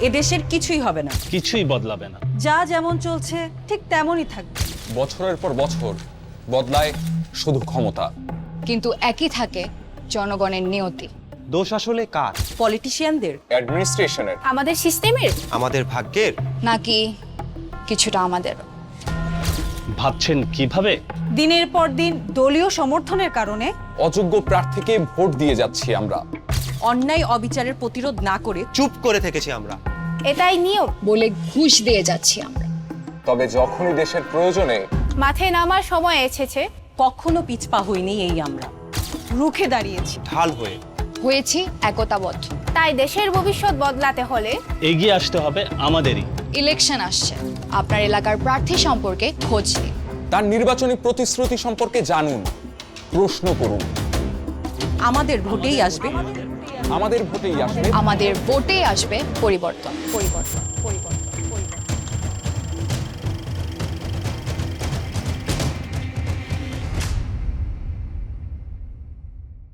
এদেশের কিছুই হবে না, কিছুই বদলাবে না। যা যেমন চলছে ঠিক তেমনই থাকবে। বছরের পর বছর বদলায় শুধু ক্ষমতা, কিন্তু একই থাকে জনগণের নিয়তি। দোষ আসলে কার? পলিটিশিয়ানদের, অ্যাডমিনিস্ট্রেশনের, আমাদের সিস্টেমের, আমাদের ভাগ্যের? নাকি কিছুটা আমাদের? ভাবছেন কিভাবে? দিনের পর দিন দলীয় সমর্থনের কারণে অযোগ্য প্রার্থীকে ভোট দিয়ে যাচ্ছি আমরা। অন্যায় অবিচারের প্রতিরোধ না করে চুপ করে থেকেছি আমরা। এটাই নিয়ম বলে ঘুষ দিয়ে যাচ্ছি আমরা। তবে যখনই দেশের প্রয়োজনে মাঠে নামার সময় এসেছে। কখনো পিছপা হইনি এই আমরা, রুখে দাঁড়িয়েছি। ঢাল হয়ে হয়েছি একতাবদ্ধ। তাই দেশের ভবিষ্যৎ বদলাতে হলে এগিয়ে আসতে হবে আমাদেরই। ইলেকশন আসছে, আপনার এলাকার প্রার্থী সম্পর্কে খোঁজ নিন। তার নির্বাচনী প্রতিশ্রুতি সম্পর্কে জানুন, প্রশ্ন করুন। আমাদের ভোটেই আসবে, আমাদের ভোটেই আসবে আমাদের ভোটে আসবে পরিবর্তন।